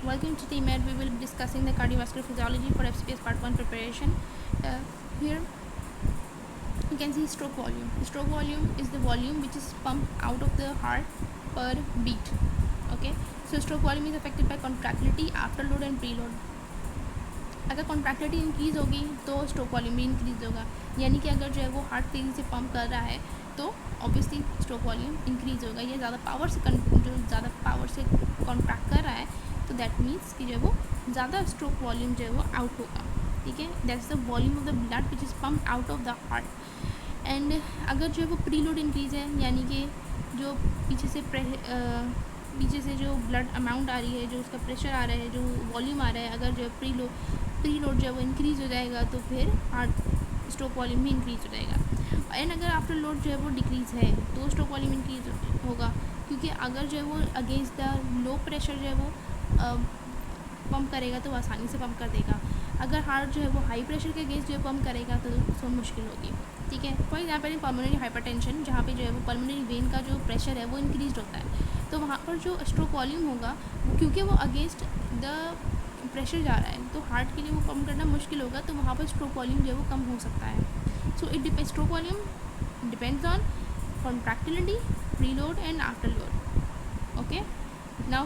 Welcome to TMED. We will be discussing the cardiovascular physiology for FCPS Part 1 preparation. Here you can see stroke volume. The stroke volume is the volume which is pumped out of the heart per beat. Okay, so stroke volume is affected by contractility, afterload and preload. अगर contractility increase होगी तो stroke volume भी increase होगा, यानी कि अगर जो है वो हार्ट तेज़ी से पंप कर रहा है तो ऑब्वियसली स्ट्रोक वॉल्यूम इंक्रीज़ होगा. ये ज़्यादा पावर से कॉन्ट्रैक्ट कर रहा है तो दैट मीन्स कि जो है वो ज़्यादा स्ट्रोक वॉल्यूम जो है वो आउट होगा. ठीक है, that's the volume of the blood which is pump out of the heart. And अगर जो है वो प्रीलोड इंक्रीज़ है, यानी कि जो पीछे से जो ब्लड अमाउंट आ रही है, जो उसका प्रेशर आ रहा है, जो वॉल्यूम आ रहा है, अगर जो प्रीलोड जो है वो इंक्रीज़ हो जाएगा तो फिर हार्ट स्ट्रोक वॉल्यूम भी इंक्रीज़ हो जाएगा. एंड अगर आफ्टर लोड जो है वो डिक्रीज़ है तो स्ट्रोक वॉल्यूम इंक्रीज़ होगा, क्योंकि अगर जो है वो अगेंस्ट द लो प्रेशर जो है वो पंप करेगा तो आसानी से पंप कर देगा. अगर हार्ट जो है वो हाई प्रेशर के अगेंस्ट जो है पंप करेगा तो उसमें मुश्किल होगी. ठीक है, फॉर एग्जाम्पल पल्मोनरी हाइपरटेंशन, जहाँ पे जो है वो पल्मोनरी वेन का जो प्रेशर है वो इंक्रीज होता है, तो वहाँ पर जो स्ट्रोक वॉल्यूम होगा क्योंकि वो अगेंस्ट द प्रेशर जा रहा है तो हार्ट के लिए वो पंप करना मुश्किल होगा, तो वहाँ पर स्ट्रोक वॉल्यूम जो है वो कम हो सकता है. So it depends, stroke volume depends on contractility, preload and after load. Okay, now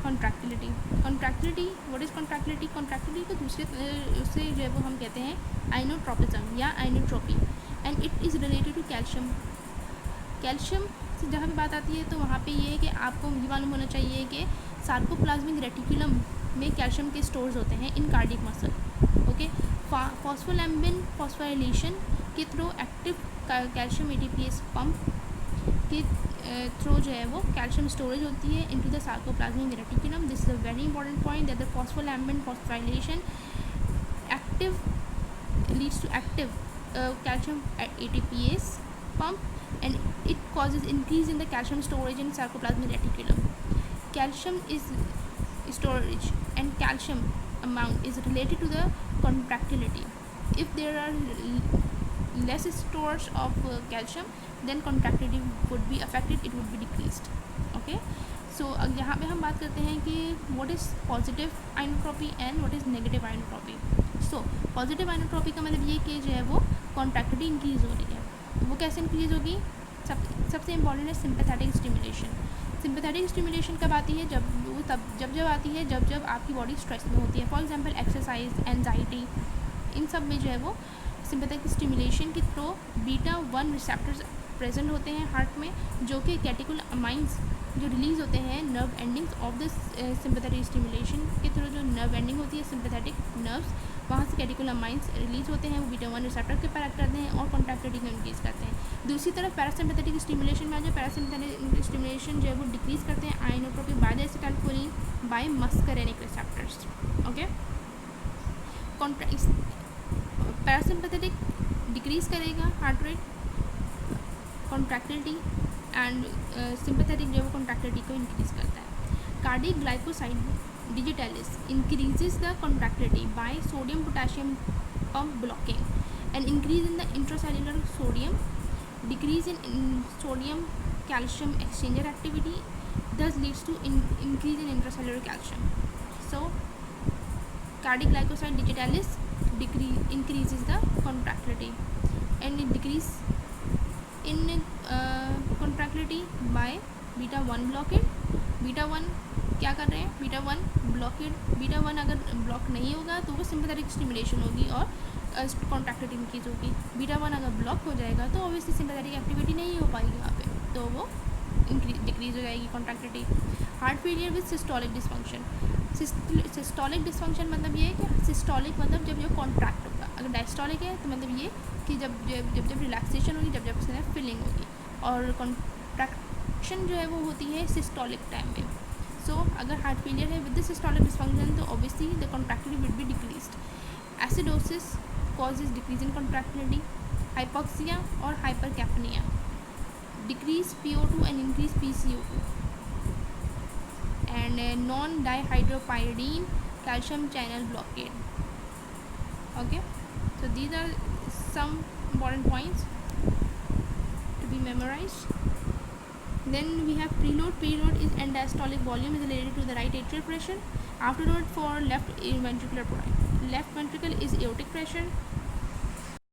contractility. What is contractility? Contractility को दूसरे उससे जो है वो हम कहते हैं आइनोट्रोपिज्म या inotropy, and it is related to calcium से जहाँ भी बात आती है तो वहाँ पे ये है कि आपको ये मालूम होना चाहिए कि सार्कोप्लाज्मिक रेटिकुलम में कैल्शियम के स्टोर्स होते हैं in cardiac muscle. Okay, phospholamban phosphorylation के through active calcium ATPase pump के थ्रू जो है वो कैल्शियम स्टोरेज होती है into the sarcoplasmic reticulum. This is a very important point that the phospholamban phosphorylation active leads to active calcium ATPase pump and it causes increase in the calcium storage in sarcoplasmic reticulum. Calcium is storage and calcium amount is related to the contractility. If there are less stores of calcium, then contractility would be affected, it would be decreased. Okay, so यहाँ पे हम बात करते हैं कि what is positive inotropy and what is negative inotropy. So positive inotropy का मतलब ये कि जो है वो कॉन्ट्रैक्टिलिटी इंक्रीज़ हो रही है. वो कैसे इंक्रीज़ होगी? सबसे इम्पॉर्टेंट है सिंपैथेटिक स्टिमुलेशन. सिंपैथेटिक स्टिमुलेशन कब आती है? जब आती है जब आपकी बॉडी स्ट्रेस में होती है. फॉर एग्जांपल एक्सरसाइज, एंजाइटी, इन सब में जो है वो सिंपैथेटिक स्टिमुलेशन के थ्रू β1 रिसेप्टर्स प्रेजेंट होते हैं हार्ट में, जो कि कैटेकोलामाइंस जो रिलीज़ होते हैं nerve endings of the sympathetic stimulation के थ्रू. जो नर्व एंडिंग होती है सिंपैथेटिक नर्व्स, वहाँ से कैटेकोलामाइंस रिलीज़ होते हैं, वो β1 रिसेप्टर के पर एक्ट करते हैं और कॉन्ट्रैक्टिलिटी को इंक्रीज़ करते हैं. दूसरी तरफ पैरासिम्पैथेटिक स्टिमुलेशन में जो पैरासिम्पैथेटिक स्टिमुलेशन जो है वो डिक्रीज़ करते हैं inotropy by the acetylcholine by muscarinic receptors. Okay, parasympathetic decrease करेगा heart rate, contractility, and sympathetic जो है वो कॉन्ट्रैक्टिलिटी को इंक्रीज़ करता है. Cardiac glycoside digitalis increases the contractility by sodium potassium pump blocking and increase in the intracellular sodium, decrease in sodium calcium exchanger activity, thus leads to increase in intracellular calcium. So cardiac glycoside digitalis increases the contractility and it decrease in contractility by β1 blockade. β1 क्या कर रहे हैं? β1 blockade. β1 अगर block नहीं होगा तो वो sympathetic stimulation होगी और कॉन्ट्रैक्टिलिटी इंक्रीज होगी. β1 अगर ब्लॉक हो जाएगा तो ऑब्वियसली सिंपैथेटिक एक्टिविटी नहीं हो पाएगी वहाँ पे, तो वो डिक्रीज हो जाएगी contractility. Heart failure with systolic dysfunction. Systolic dysfunction मतलब ये है कि सिस्टोलिक मतलब जब ये कॉन्ट्रैक्ट होगा, अगर डायस्टोलिक है तो मतलब ये कि जब रिलैक्सेशन होगी, जब उसमें फिलिंग होगी, और कॉन्ट्रैक्शन जो है वो होती है सिस्टोलिक टाइम में. सो अगर हार्ट फेलियर है विद द सिस्टोलिक डिस्फंक्शन तो obviously the contractility will be decreased. Acidosis causes decrease in contractility, hypoxia और hypercapnia, decrease PO2 and increase PCO2, and non-dihydropyridine calcium channel blockade. Okay, so these are some important points to be memorized. Then we have preload. Preload is end diastolic volume is related to the right atrial pressure. Afterload for left ventricular left ventricle is aortic pressure.